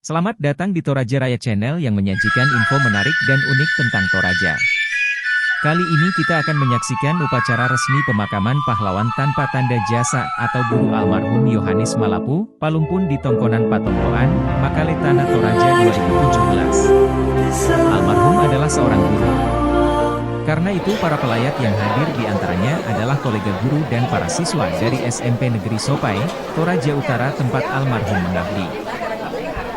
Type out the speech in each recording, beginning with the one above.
Selamat datang di Toraja Raya Channel yang menyajikan info menarik dan unik tentang Toraja. Kali ini kita akan menyaksikan upacara resmi pemakaman pahlawan tanpa tanda jasa atau guru almarhum Yohanes Malapu, Palumpun di Tongkonan Patongloan, Makale Tanah Toraja 2017. Almarhum adalah seorang guru. Karena itu para pelayat yang hadir di antaranya adalah kolega guru dan para siswa dari SMP Negeri Sopai, Toraja Utara tempat almarhum mengabdi.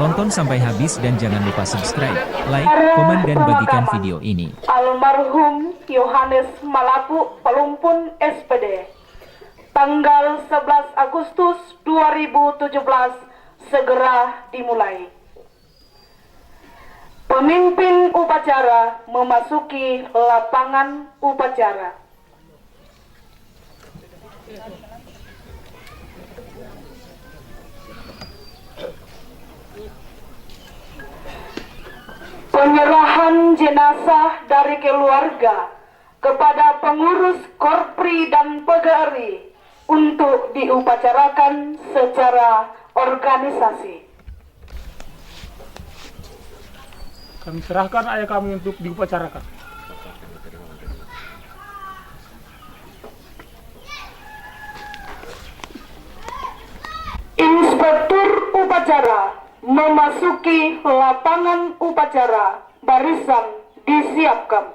Tonton sampai habis dan jangan lupa subscribe, like, komen dan bagikan video ini. Almarhum Yohanes Malapu Palumpun SPD, tanggal 11 Agustus 2017 segera dimulai. Pemimpin upacara memasuki lapangan upacara. Penyerahan jenazah dari keluarga kepada pengurus Korpri dan PGRI untuk diupacarakan secara organisasi. Kami serahkan ayah kami untuk diupacarakan. Inspektur upacara memasuki lapangan upacara, barisan disiapkan.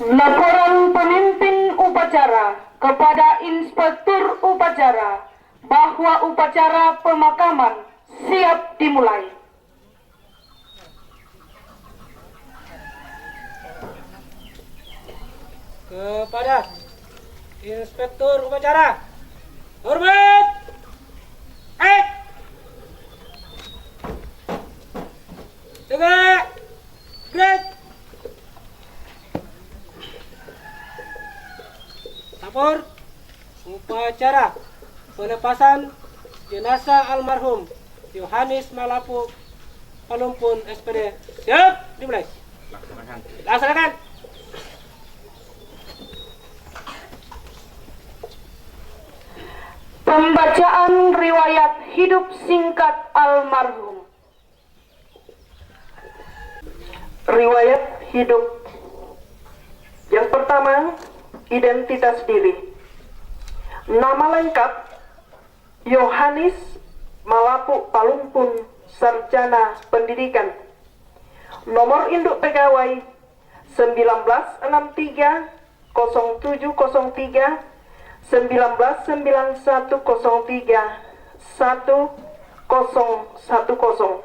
Laporan pemimpin upacara kepada inspektur upacara bahwa upacara pemakaman siap dimulai. Kepada inspektur upacara, hormat, tegak, great, lapor upacara pelepasan jenazah almarhum Yohanes Malapu Palumpun SPD siap dimulai. Laksanakan. Pembacaan riwayat hidup singkat almarhum. Riwayat hidup. Yang pertama, identitas diri. Nama lengkap Yohanes Malapu Palumpun, Sarjana Pendidikan. Nomor induk pegawai 1963 0703 199103 1010.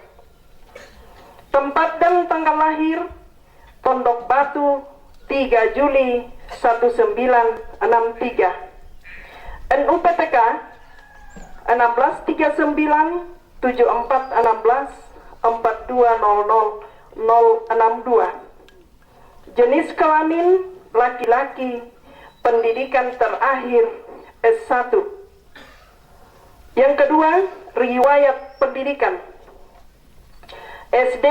Tempat dan tanggal lahir Pondok Batu 3 Juli 1963. NUPTK 1639 7416 4200 062. Jenis kelamin laki-laki, pendidikan terakhir S1. Yang kedua, riwayat pendidikan. SD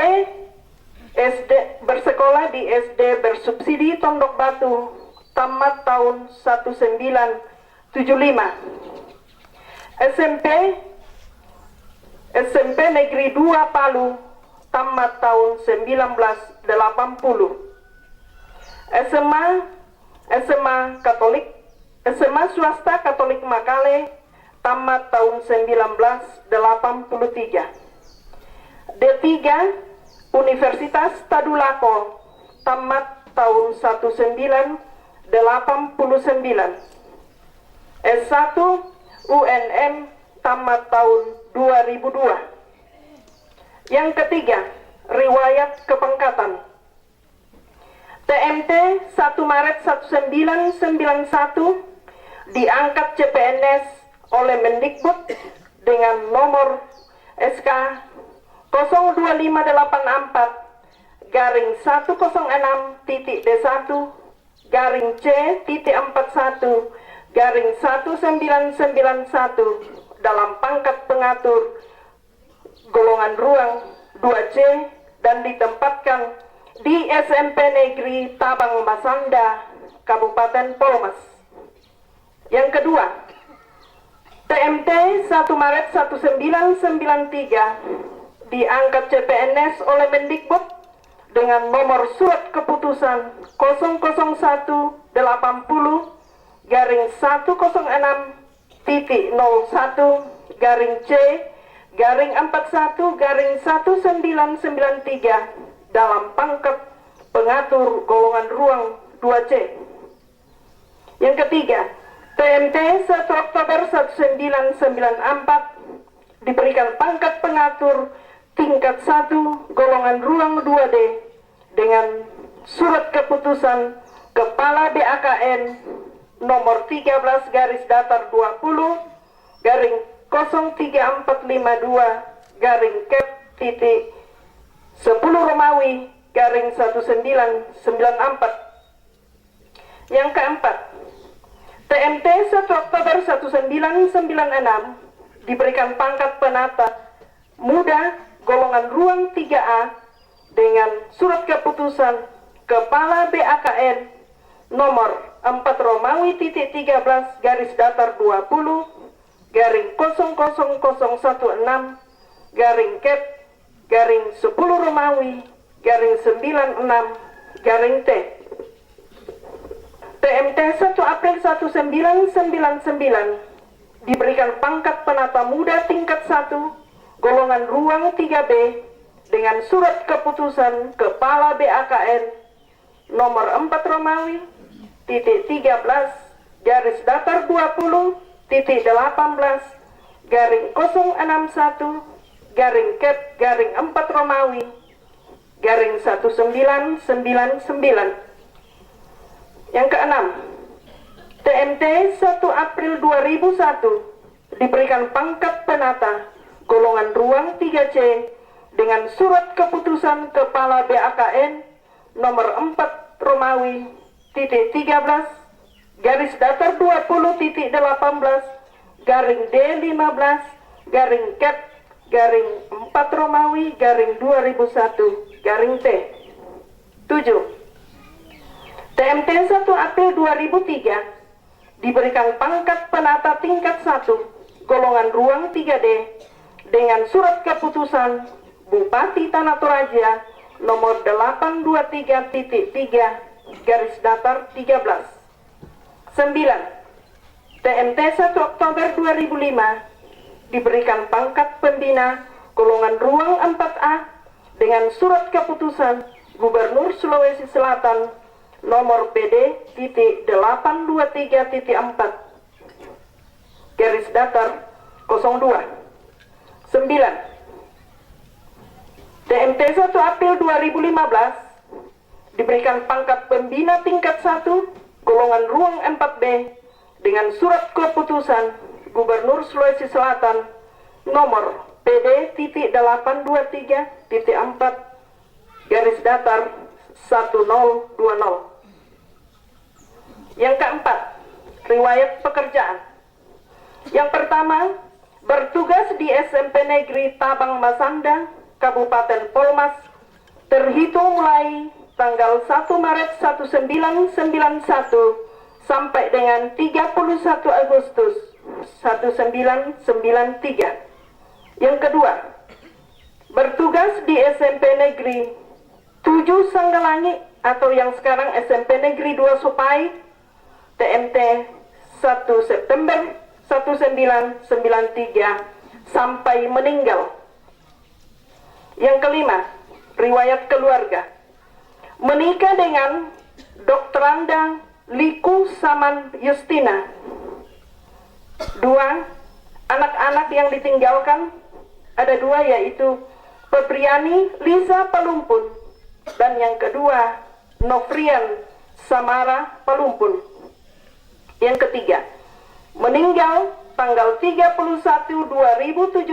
bersekolah di SD bersubsidi Tondok Batu, tamat tahun 1975. SMP Negeri 2 Palu, tamat tahun 1980. SMA swasta Katolik Makale, tamat tahun 1983. D3 Universitas Tadulako, tamat tahun 1989. S1 UNM, tamat tahun 2002. Yang ketiga, riwayat kepangkatan. TMT 1 Maret 1991 diangkat CPNS oleh Mendikbud dengan nomor SK 02584 garing 106.D1 garing C.41 garing 1991 dalam pangkat pengatur golongan ruang 2C dan ditempatkan di SMP Negeri Tabang Masanda, Kabupaten Polmas. Yang kedua, TMT 1 Maret 1993 diangkat CPNS oleh Mendikbud dengan nomor surat keputusan 001-106-C-41-1993 dalam pangkat pengatur golongan ruang 2C. Yang ketiga, TMT 1 Oktober 1994 diberikan pangkat pengatur tingkat 1 golongan ruang 2D dengan surat keputusan Kepala BAKN nomor 13 garis datar 20 garing 03452 garing Kep titik 10 Romawi garing 1994. Yang keempat, TMT 1 Oktober 1996 diberikan pangkat penata muda golongan ruang 3A dengan surat keputusan Kepala BAKN nomor 4 Romawi titik 13 garis datar 20 garing 00016 garing Kep garing 10 Romawi garing 96 garing T. TMT 1 April 1999 diberikan pangkat penata muda tingkat 1 golongan ruang 3B dengan surat keputusan Kepala BAKN nomor 4 Romawi titik 13 garis datar 20 titik 18 garing 061 garing Kep garing 4 Romawi garing 1999. Yang keenam, TMT 1 April 2001 diberikan pangkat penata golongan ruang 3C dengan surat keputusan Kepala BAKN nomor 4 Romawi titik 13 garis datar 20 titik 18 garing D15 garing Kep garing 4 Romawi garing 2001 garing T. 7. TMT 1 April 2003 diberikan pangkat penata tingkat 1 golongan ruang 3D dengan surat keputusan Bupati Tanah Toraja nomor 823.3 garis datar 13. 9. TMT 1 Oktober 2005 diberikan pangkat pembina golongan ruang 4A dengan surat keputusan Gubernur Sulawesi Selatan nomor PD titik 823.4 garis datar 02. 9. TMT 1 April 2015 diberikan pangkat pembina tingkat 1 golongan ruang 4B dengan surat keputusan Gubernur Sulawesi Selatan nomor PD titik 823.4 garis datar 1020. Yang keempat, riwayat pekerjaan. Yang pertama, bertugas di SMP Negeri Tabang Masanda, Kabupaten Polmas, terhitung mulai tanggal 1 Maret 1991 sampai dengan 31 Agustus 1993. Yang kedua, bertugas di SMP Negeri 7 Sanggalangi atau yang sekarang SMP Negeri 2 Supai, TMT 1 September 1993 sampai meninggal. Yang kelima, riwayat keluarga. Menikah dengan Dokteranda Liku Saman Justina. 2. Anak-anak yang ditinggalkan ada 2, yaitu Febriani Liza Palumpun dan yang kedua Nofrian Samara Palumpun. Yang ketiga, meninggal tanggal 31/2017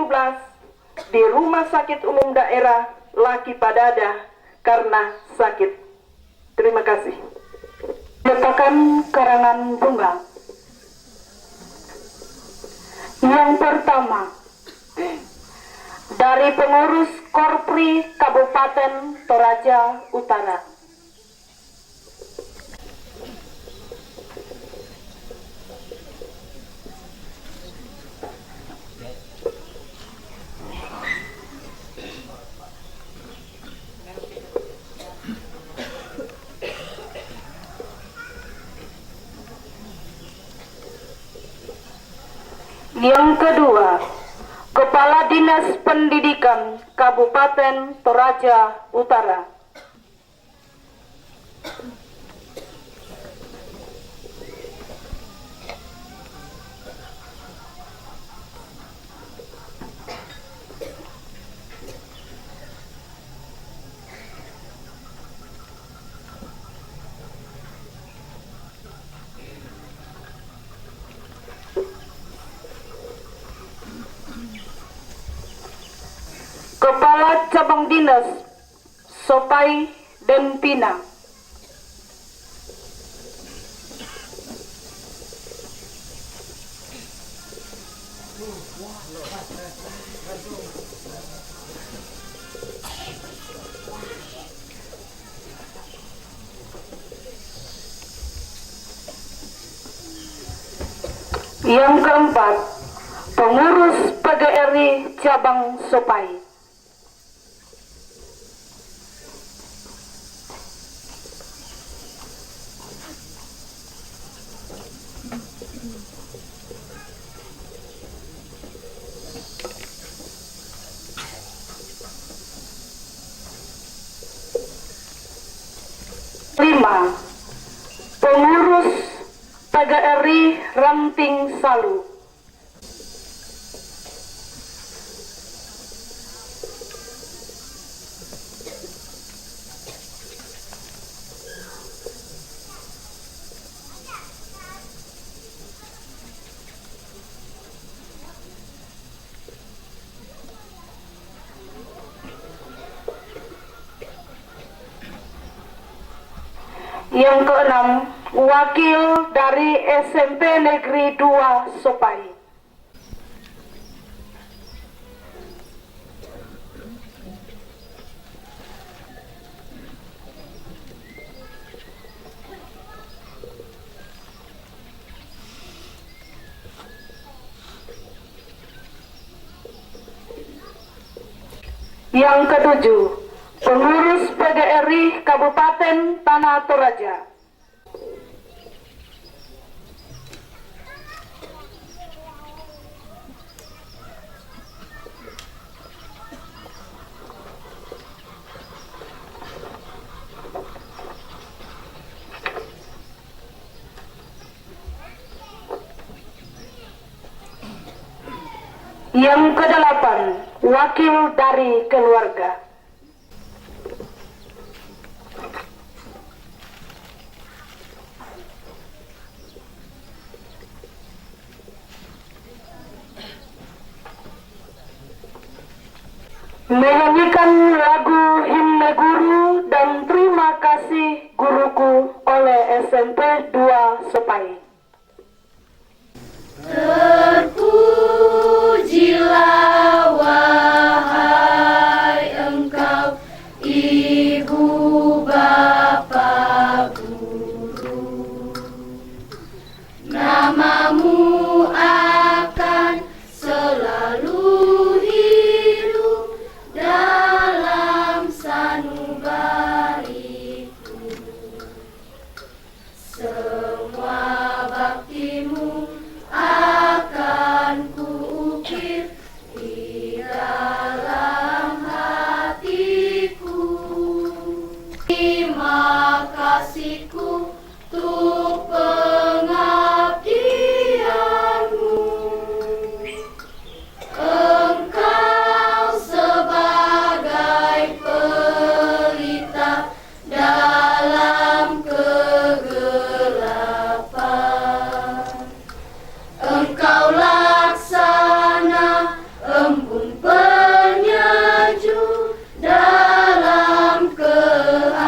di Rumah Sakit Umum Daerah Laki Padada karena sakit. Terima kasih. Letakkan karangan bunga. Yang pertama, dari pengurus Korpri Kabupaten Toraja Utara. Yang kedua, Kepala Dinas Pendidikan Kabupaten Toraja Utara. Kepala Cabang Dinas Sopai dan Pinang. Yang keempat, pengurus PGRI Cabang Sopai. Lima, pengurus PGRI Ranting Salu. Yang keenam, wakil dari SMP Negeri 2 Sopai. Yang ketujuh, pengurus PGRI Kabupaten Tanah Toraja. Yang kedelapan, wakil dari keluarga. Menyanyikan lagu himne guru dan terima kasih guruku oleh SMP 2 Sopai. Terpujilah wahai engkau Ibu Bapa Guru, namamu akan selalu hidup dalam sanubariku. Semua baktimu akan kuukir di dalam hatiku. Terima kasihku untuk pengabdianmu. Engkau sebagai pelita dalam kegelapan. Engkau laksana embun penyejuk dalam kehausan.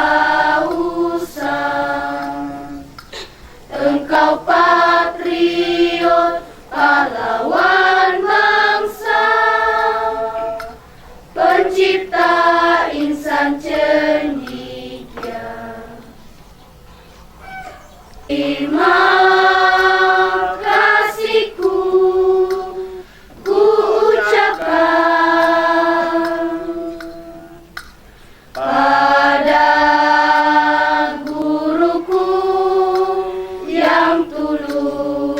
Engkau patriot, pahlawan bangsa, pencipta Terima kasihku ku ucapkan pada guruku yang tulus.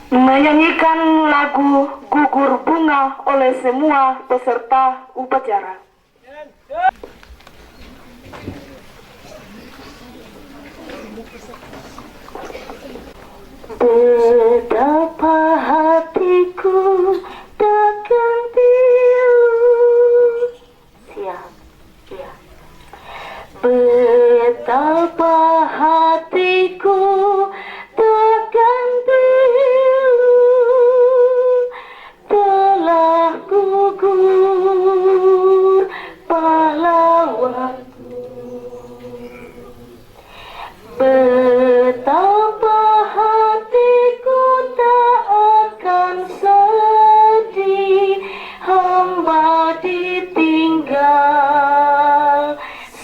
Menyanyikan lagu Gugur Bunga oleh semua peserta upacara. Betapa hatiku takkan pilu. Siap, ya. Betapa hatiku takkan pilu, telah gugur pahlawanku. Betapa hatiku tak akan sedih, hamba ditinggal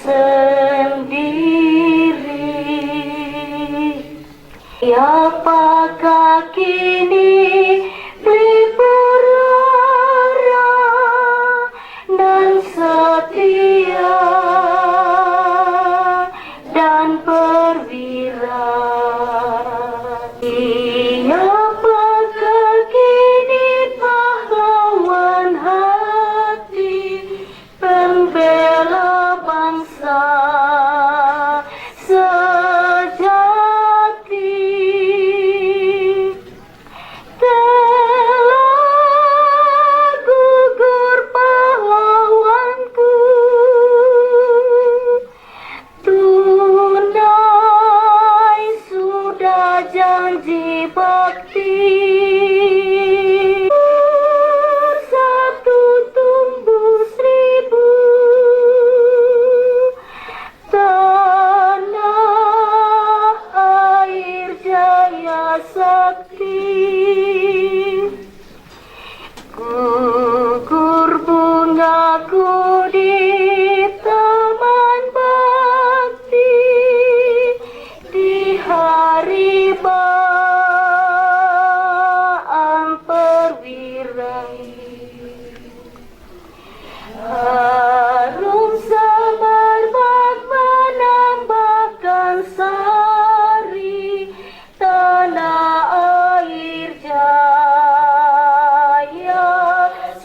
sendiri. Apakah kini melipur lara dan setia dan perwira? Apakah kini pahlawan hati, pembela bangsa sejati, telah gugur pahlawanku, tunai sudah janji bakti. Satu tumbuh seribu, tanah air jaya sakti. Gugur bungaku di taman bakti, di hari baan perwira. Harum semerbak menambahkan sari tanah air jaya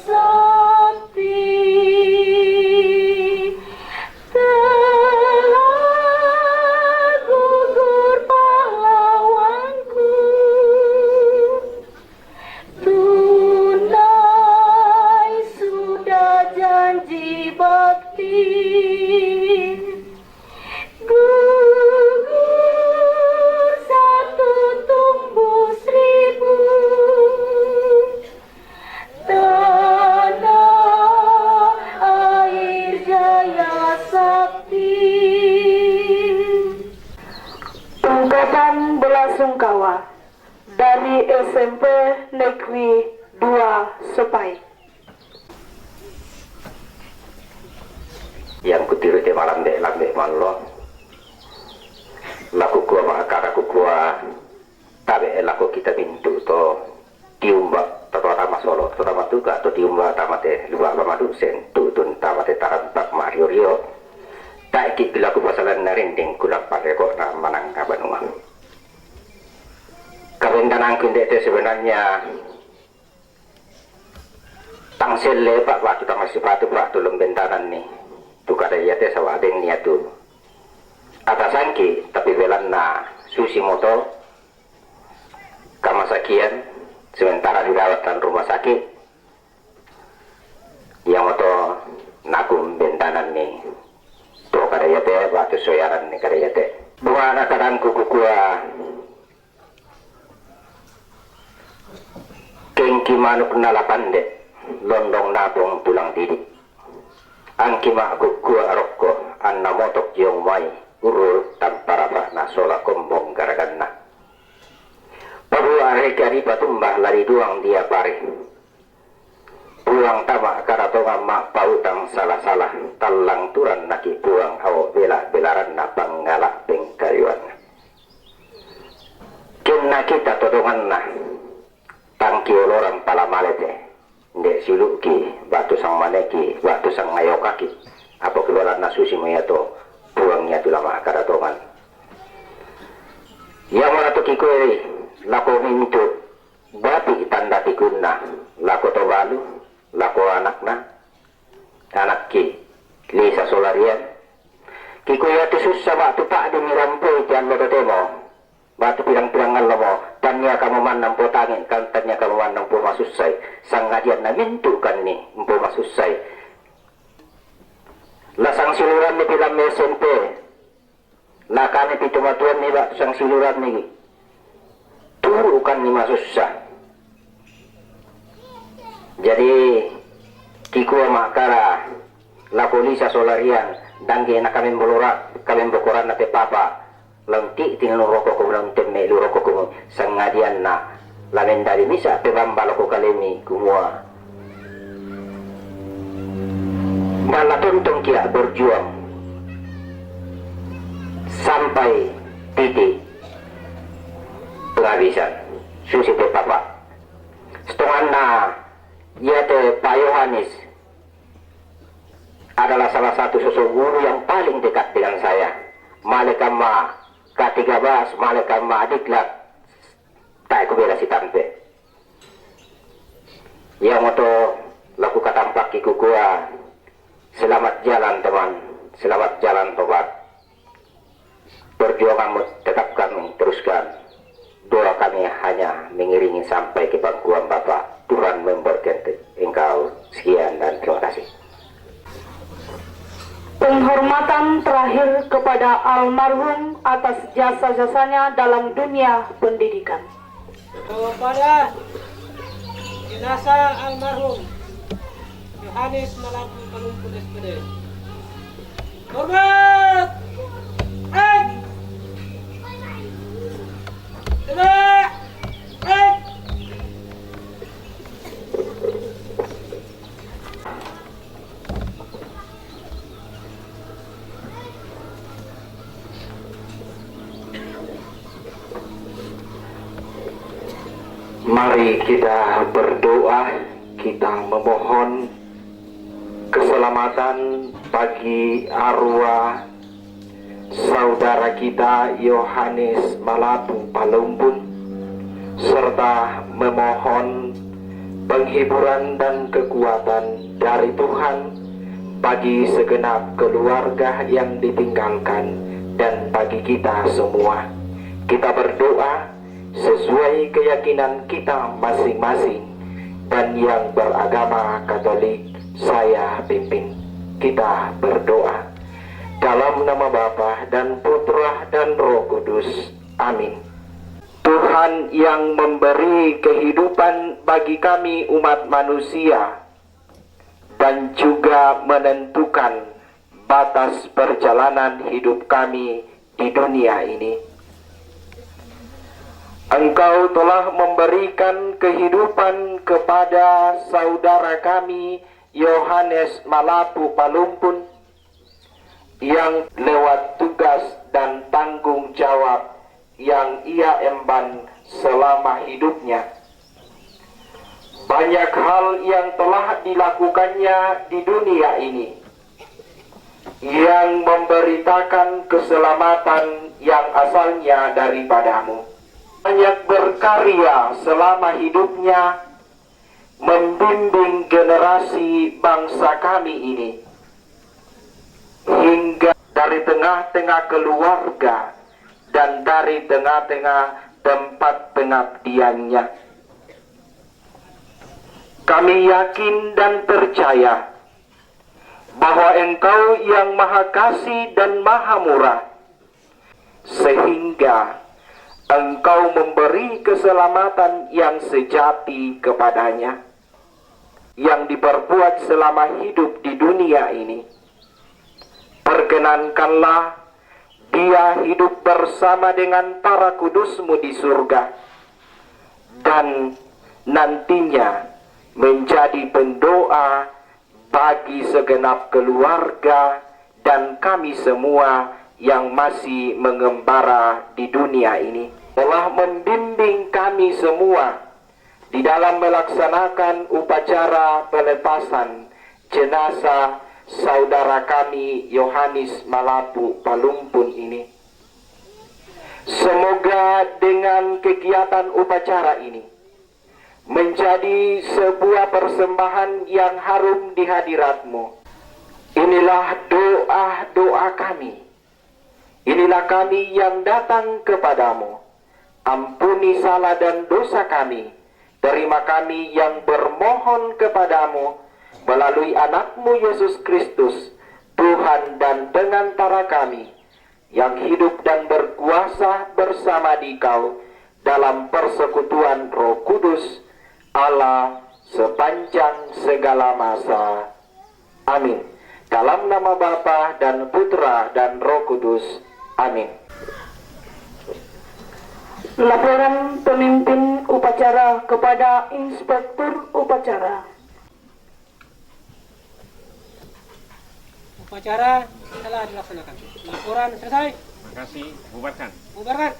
sakti, telah gugur pahlawanku, tunai sudah janji bakti. Gugur satu tumbuh seribu, tanah air jaya sakti. Ungkapan belasungkawa dari SMP Negeri 2 Sepai. Yang kutiru te malam dek lambe mallo laku gua makara ku gua tabe laku kita pintu to diumba to rama solo to rama tuga to diumba tamate luwa lama dusen tutun tamate tarampak mario rio tak ikut laku pasalan narinding kulak pake kok na manang kabanungan kabendanang kunde te sebenarnya tangsel lepak waktu tamasih batu waktu lembentanan nih tuh kada ya teh sawadeng niat tuh atasangki tapi belan na susi moto kamasakian sementara dirawatan rumah sakit yang moto nagum bentanan nih tuh kada ya teh waktu soyaran nih kada ya teh dua anak kadang kuku gua Oki manuk nala pandek, londong nabong tulang didik. Angki mak gugua rokko, anna motok jiong mai, urul tanpa rafa nasola kombong garaganna. Pabu arek ari patumbah lari duang dia pare. Puang tamak karatonga mak pautang salah-salah, talang turan naki puang awo bela-belaran na panggalak pengkariwan. Kena kita todongan na, tangki oloran palamalete. Ndek siluki, batu sang maneki, batu sang ngayokaki. Apa keluaran nasusi moyato, buangnya tu lama karatongan. Yang mana tu kikoi, lako mintu, bapi tanda tikuna, lako tobalu, lako anakna, anak ki, Lisa Solarian. Kikoi atu susah batu pak demi rampoi tian lo temo. Batu pirang-pirangan lomo, tanya kamu manang po tangin, kan tanya kamu manang po masusay. Sangadian na mintu kan ni, po masusay. Lasang siluran ni pilam SMP. Lakane pitumatuan ni batu sang siluran ni. Turu kan ni masusay. Jadi, kikuwa makara, la polisa Solarian, dangge na kami bolorak, kami bokoran na pe papa. Lanti tinanong roko ko lang temme luroko ko sangadian na lamen dari misa pebambalo ko kalemi kumua malatuntong kia berjuang sampai titik penghabisan susi te papa setongan na ia te Pak Yohanes adalah salah satu sosok guru yang paling dekat dengan saya. Malaikat ma K13 malaikat ma adiklat tak ko bela si tampe yang moto laku katampak kikukua selamat jalan teman, selamat jalan tobat, perjuanganmu tetap kami teruskan, doa kami hanya mengiringi sampai ke pangkuan Bapak. Tuhan memberkati engkau. Sekian dan terima kasih. Penghormatan terakhir kepada almarhum atas jasa-jasanya dalam dunia pendidikan. Kepada jenazah almarhum Yohanes Malapu Palumpun SPD. Hormat! Mari kita berdoa, kita memohon keselamatan bagi arwah saudara kita Yohanes Malapu Palumpun, serta memohon penghiburan dan kekuatan dari Tuhan bagi segenap keluarga yang ditinggalkan dan bagi kita semua. Kita berdoa sesuai keyakinan kita masing-masing, dan yang beragama Katolik saya pimpin. Kita berdoa dalam nama Bapa dan Putra dan Roh Kudus. Amin. Tuhan yang memberi kehidupan bagi kami umat manusia dan juga menentukan batas perjalanan hidup kami di dunia ini. Engkau telah memberikan kehidupan kepada saudara kami Yohanes Malapu Palumpun yang lewat tugas dan tanggung jawab yang ia emban selama hidupnya. Banyak hal yang telah dilakukannya di dunia ini yang memberitakan keselamatan yang asalnya daripadamu. Banyak berkarya selama hidupnya membimbing generasi bangsa kami ini, hingga dari tengah-tengah keluarga dan dari tengah-tengah tempat pengabdiannya. Kami yakin dan percaya bahwa Engkau yang Maha Kasih dan Maha Murah, sehingga Engkau memberi keselamatan yang sejati kepadanya, yang diperbuat selama hidup di dunia ini. Perkenankanlah dia hidup bersama dengan para kudus-Mu di surga, dan nantinya menjadi pendoa bagi segenap keluarga dan kami semua yang masih mengembara di dunia ini. Telah membimbing kami semua di dalam melaksanakan upacara pelepasan jenazah saudara kami Yohanes Malapu Palumpun ini. Semoga dengan kegiatan upacara ini menjadi sebuah persembahan yang harum di hadirat-Mu. Inilah doa-doa kami. Inilah kami yang datang kepadamu. Ampuni salah dan dosa kami. Terima kami yang bermohon kepadamu melalui anak-Mu Yesus Kristus, Tuhan dan pengantara kami, yang hidup dan berkuasa bersama Dikau dalam persekutuan Roh Kudus, Allah sepanjang segala masa. Amin. Dalam nama Bapa dan Putra dan Roh Kudus. Amin. Laporan pemimpin upacara kepada Inspektur Upacara. Upacara telah dilaksanakan. Laporan selesai. Terima kasih. Bubarkan. Bubarkan.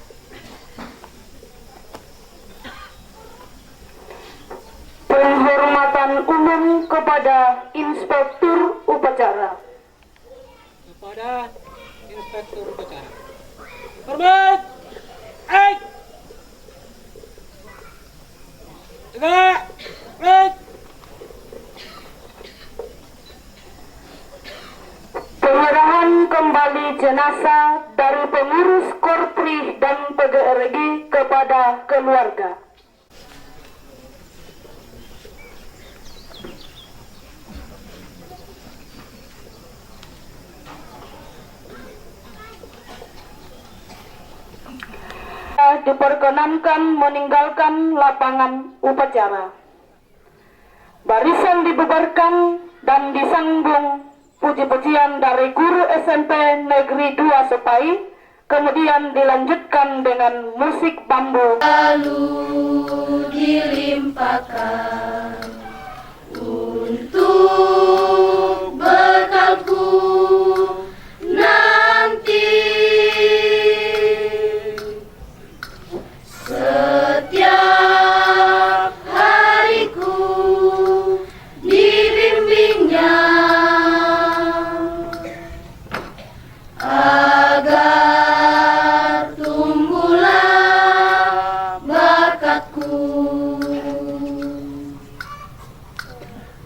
Penghormatan umum kepada Inspektur Upacara. Kepada Inspektur Upacara. Hormat. Tegak. Penyerahan kembali jenazah dari pengurus Korpri dan PGRI kepada keluarga. Diperkenankan meninggalkan lapangan upacara. Barisan dibubarkan dan disambung puji-pujian dari guru SMP Negeri 2 Sepai, kemudian dilanjutkan dengan musik bambu. Lalu dilimpahkan untuk bekalku nanti. Setiap hariku dibimbingnya agar tumbuhlah bakatku.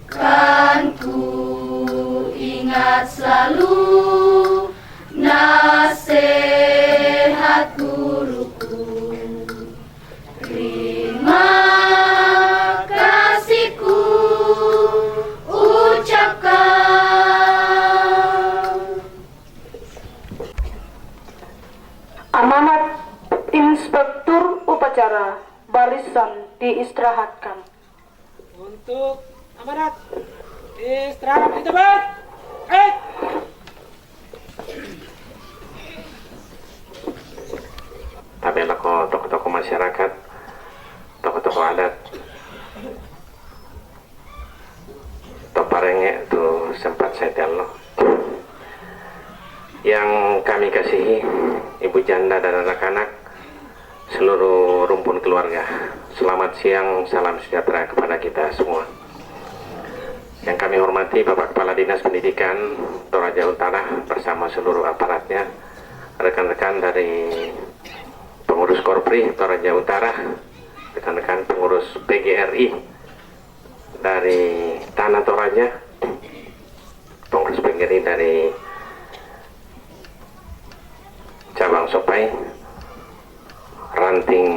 Kan ku ingat selalu nasihat guruku. Terima kasihku ucapkan. Amanat Inspektur Upacara, barisan diistirahatkan. Untuk amanat istirahat di tempat. Tabela ko tokoh-tokoh masyarakat, tokoh-tokoh adat, toparenge tu sempat saya telo. Yang kami kasihi ibu janda dan anak-anak, seluruh rumpun keluarga, selamat siang, salam sejahtera kepada kita semua. Yang kami hormati Bapak Kepala Dinas Pendidikan Toraja Utara bersama seluruh aparatnya, rekan-rekan dari pengurus Korpri Toraja Utara, rekan-rekan pengurus PGRI dari Tanah Toraja, pengurus PGRI dari cabang Sopai, Ranting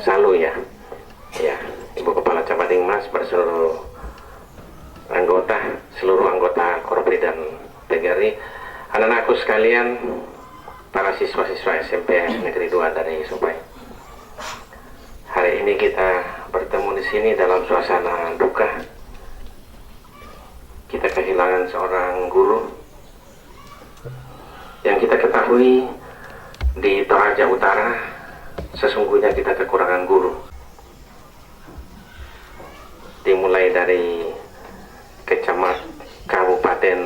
Salu ya, Ibu Kepala Cabating Mas berseluruh seluruh anggota Korpri dan PGRI, anak-anakku sekalian, para siswa-siswa SMP Negeri 2 dari Sopai. Hari ini kita bertemu di sini dalam suasana duka. Kita kehilangan seorang guru yang kita ketahui di Toraja Utara. Sesungguhnya kita kekurangan guru. Dimulai dari Kabupaten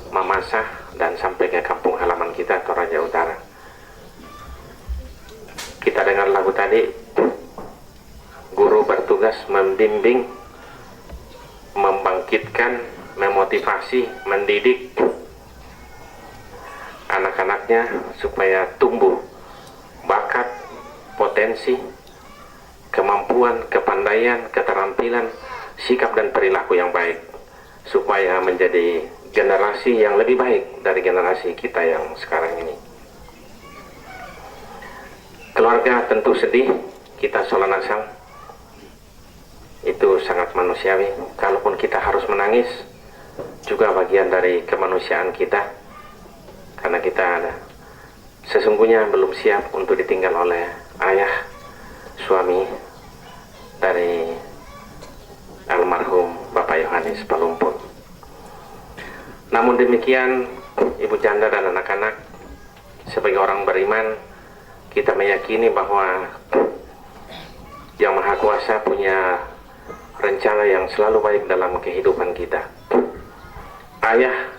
Mamasa dan sampai ke kampung halaman kita Toraja Utara. Kita dengar lagu tadi, guru bertugas membimbing, membangkitkan, memotivasi, mendidik anak-anaknya supaya tumbuh bakat, potensi, kemampuan, kepandaian, keterampilan, sikap dan perilaku yang baik, supaya menjadi generasi yang lebih baik dari generasi kita yang sekarang ini. Keluarga tentu sedih, kita solanasang, itu sangat manusiawi. Kalaupun kita harus menangis, juga bagian dari kemanusiaan kita, karena kita sesungguhnya belum siap untuk ditinggal oleh ayah, suami dari almarhum Bapak Yohanes Palumpur. Namun demikian, ibu janda dan anak-anak, sebagai orang beriman, kita meyakini bahwa Yang Maha Kuasa punya rencana yang selalu baik dalam kehidupan kita. Ayah,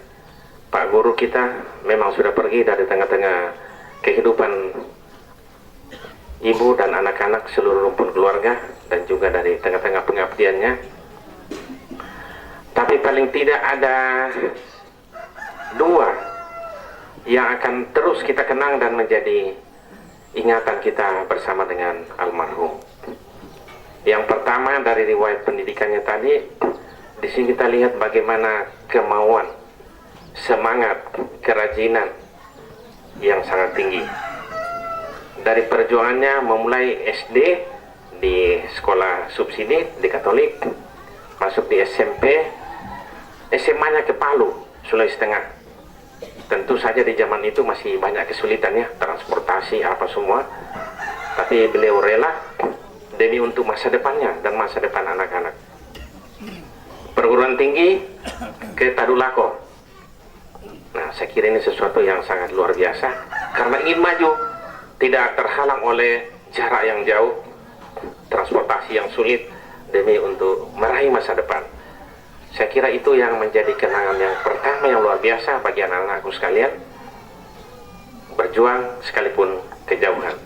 Pak Guru kita memang sudah pergi dari tengah-tengah kehidupan ibu dan anak-anak seluruh rumpun keluarga, dan juga dari tengah-tengah pengabdiannya. Tapi paling tidak ada dua yang akan terus kita kenang dan menjadi ingatan kita bersama dengan almarhum. Yang pertama, dari riwayat pendidikannya tadi, di sini kita lihat bagaimana kemauan, semangat, kerajinan yang sangat tinggi. Dari perjuangannya memulai SD di sekolah subsidi di Katolik, masuk di SMP, SMA-nya ke Palu, Sulawesi Tengah. Tentu saja di zaman itu masih banyak kesulitan ya, transportasi apa semua, tapi beliau rela demi untuk masa depannya dan masa depan anak-anak. Perguruan tinggi ke Tadulako. Nah, saya kira ini sesuatu yang sangat luar biasa, karena ingin maju, tidak terhalang oleh jarak yang jauh, transportasi yang sulit, demi untuk meraih masa depan. Saya kira itu yang menjadi kenangan yang pertama yang luar biasa bagi anak-anakku sekalian, berjuang sekalipun kejauhan.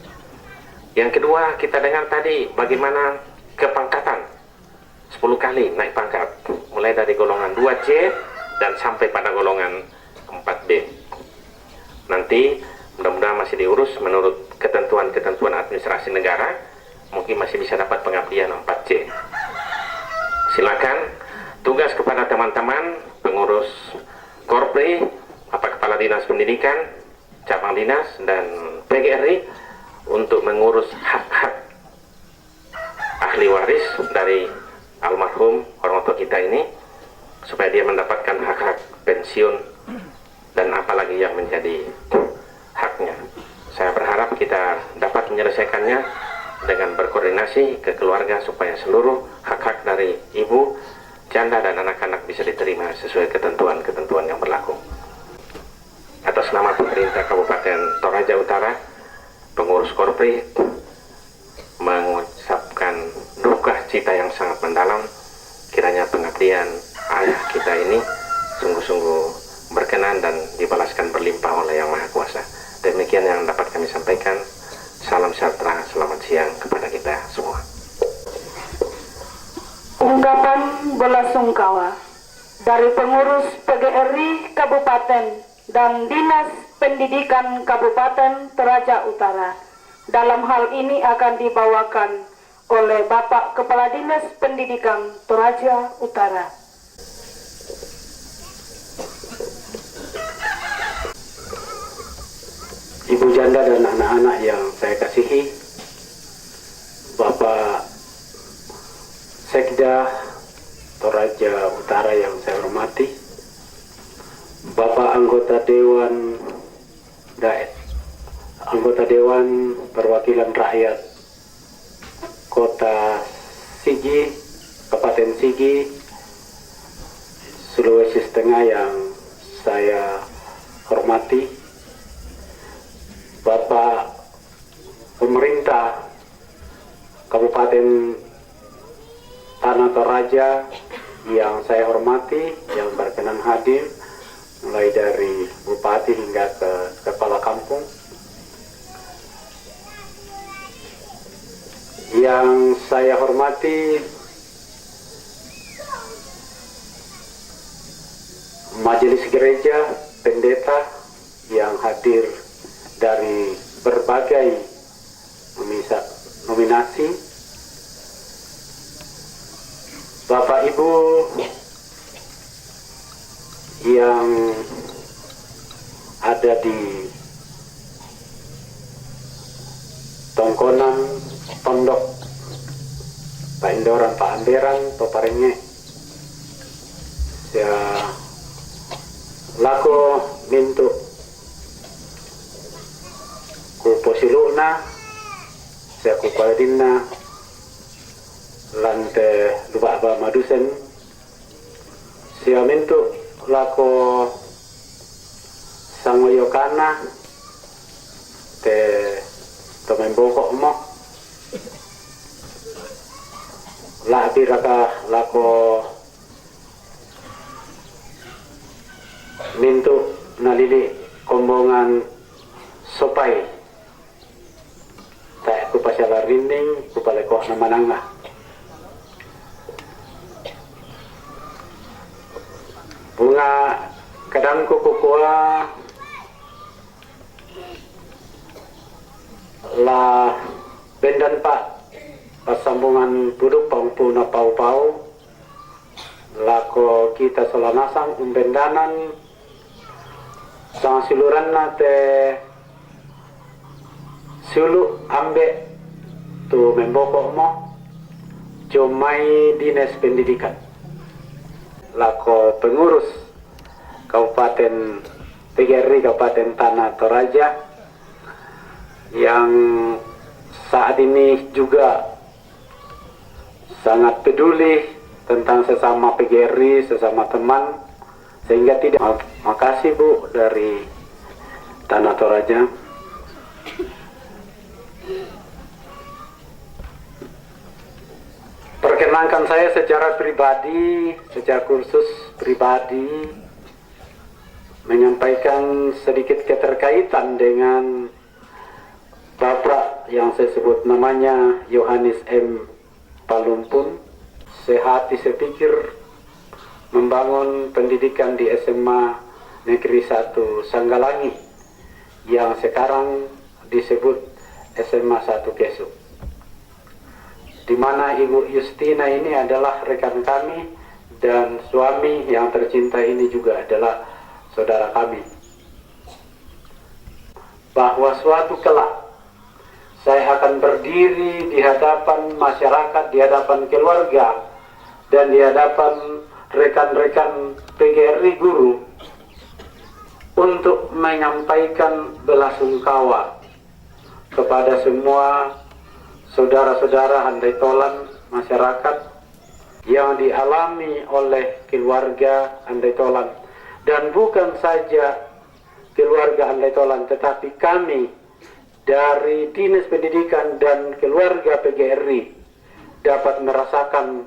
Yang kedua, kita dengar tadi bagaimana kepangkatan, 10 kali naik pangkat, mulai dari golongan 2C dan sampai pada golongan 4B. Nanti mudah-mudahan masih diurus menurut ketentuan-ketentuan administrasi negara, mungkin masih bisa dapat pengabdian 4C. Silakan tugas kepada teman-teman pengurus Korpri, Bapak Kepala Dinas Pendidikan, cabang dinas dan PGRI untuk mengurus hak-hak ahli waris dari almarhum orang tua kita ini, supaya dia mendapatkan hak-hak pensiun dan apalagi yang menjadi haknya. Saya berharap kita dapat menyelesaikannya dengan berkoordinasi ke keluarga, supaya seluruh hak-hak dari ibu, janda dan anak-anak bisa diterima sesuai ketentuan-ketentuan yang berlaku. Atas nama pemerintah Kabupaten Toraja Utara, pengurus Korpri mengucapkan duka cita yang sangat mendalam. Kiranya pengabdian ayah kita ini sungguh-sungguh berkenan dan dibalaskan berlimpah oleh Yang Maha Kuasa. Demikian yang dapat kami sampaikan. Salam sejahtera, selamat siang kepada kita semua. Ungkapan belasungkawa dari pengurus PGRI Kabupaten dan Dinas Pendidikan Kabupaten Toraja Utara. Dalam hal ini akan dibawakan oleh Bapak Kepala Dinas Pendidikan Toraja Utara. Ibu janda dan anak-anak yang saya kasihi, Bapak Sekda Toraja Utara yang saya hormati, Bapak anggota Dewan Perwakilan Rakyat Kota Sigi, Kabupaten Sigi, Sulawesi Tengah yang saya hormati, Bapak Pemerintah Kabupaten Tanah Toraja yang saya hormati, yang berkenan hadir, mulai dari Bupati hingga ke Kepala Kampung, yang saya hormati Majelis Gereja, pendeta yang hadir dari berbagai nominasi, Bapak Ibu yang ada di tongkonan pondok Pak Indoran, Pak Amberan, Pak Parenge, saya lako mintu ku posiluna, saya ku paladina lante lupa ba madusen, saya mintu lako sangoyokana te tomemboko mo la biraka lako mintu nalili kombongan sopai tak ku pasyala rinding ku paleko na mananga bunga kadangku kukua la bendan pak pasambungan buduk pangpuna pau-pau lako kita solanasang umbendanan sang siluran nate sulu ambe tu memboko mo cumai dinas pendidikan lako pengurus Kabupaten PGRI Kabupaten Tanah Toraja yang saat ini juga sangat peduli tentang sesama PGRI, sesama teman, sehingga tidak. Makasih Bu dari Tanah Toraja. Perkenalkan saya secara pribadi, secara kursus pribadi, menyampaikan sedikit keterkaitan dengan Bapak yang saya sebut namanya Yohanes M. Palumpun. Sehati sepikir membangun pendidikan di SMA Negeri 1 Sanggalangi yang sekarang disebut SMA 1 Kesu, di mana Ibu Justina ini adalah rekan kami dan suami yang tercinta ini juga adalah saudara kami. Bahwa suatu kelak saya akan berdiri di hadapan masyarakat, di hadapan keluarga, dan di hadapan rekan-rekan PGRI guru untuk menyampaikan belasungkawa kepada semua saudara-saudara handai tolan masyarakat yang dialami oleh keluarga handai tolan, dan bukan saja keluarga handai tolan, tetapi kami dari Dinas Pendidikan dan keluarga PGRI dapat merasakan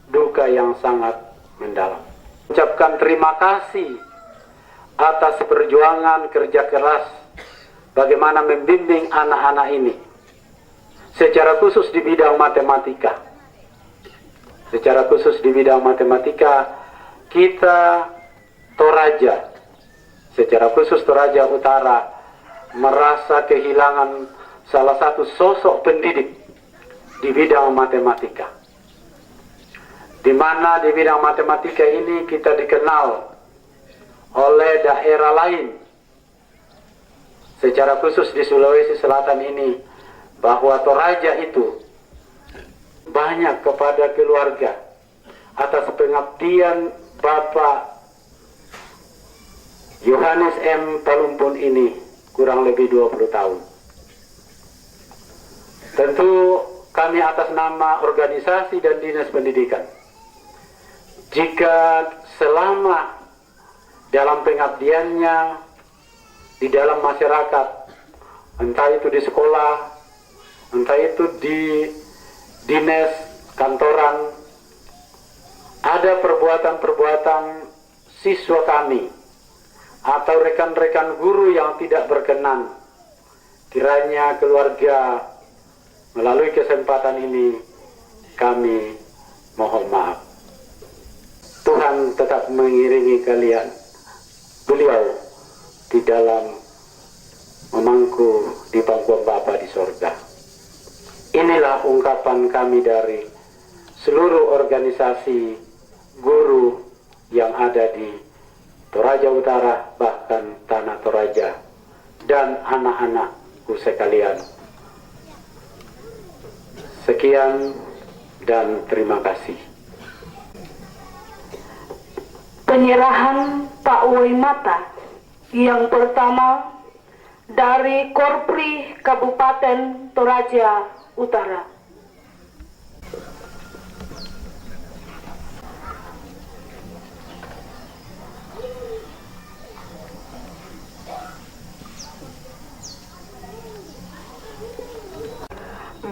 duka yang sangat mendalam. Ucapkan terima kasih atas perjuangan kerja keras bagaimana membimbing anak-anak ini, secara khusus di bidang matematika. Secara khusus di bidang matematika, kita Toraja, secara khusus Toraja Utara, merasa kehilangan salah satu sosok pendidik di bidang matematika, di mana di bidang matematika ini kita dikenal oleh daerah lain, secara khusus di Sulawesi Selatan ini, bahwa Toraja itu banyak kepada keluarga atas pengabdian Bapak Yohanes M. Palumpun ini kurang lebih 20 tahun. Tentu kami atas nama organisasi dan dinas pendidikan, jika selama dalam pengabdiannya di dalam masyarakat, entah itu di sekolah, entah itu di dinas kantoran, ada perbuatan-perbuatan siswa kami atau rekan-rekan guru yang tidak berkenan, kiranya keluarga melalui kesempatan ini kami mohon maaf. Tuhan tetap mengiringi beliau di dalam memangku di pangkuan Bapa di sorga. Inilah ungkapan kami dari seluruh organisasi guru yang ada di Toraja Utara, bahkan Tanah Toraja, dan anak-anakku sekalian. Sekian dan terima kasih. Penyerahan Pak Waimata yang pertama dari Korpri Kabupaten Toraja Utara.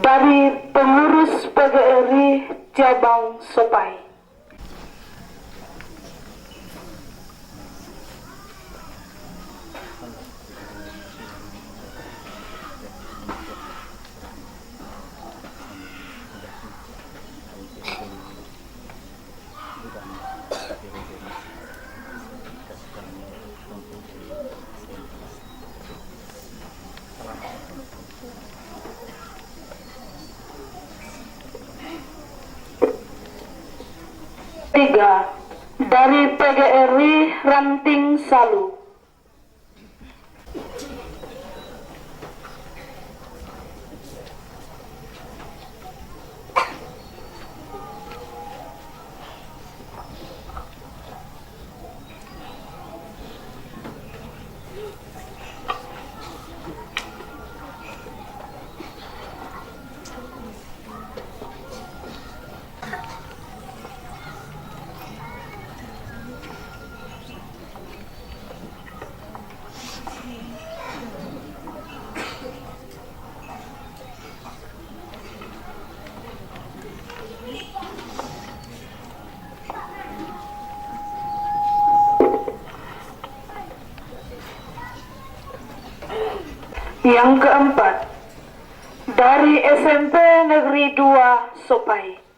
Dari pengurus PGRI Cabang Sopai. Tiga, dari PGRI Ranting Salu. Yang keempat, dari SMP Negeri 2 Sopai.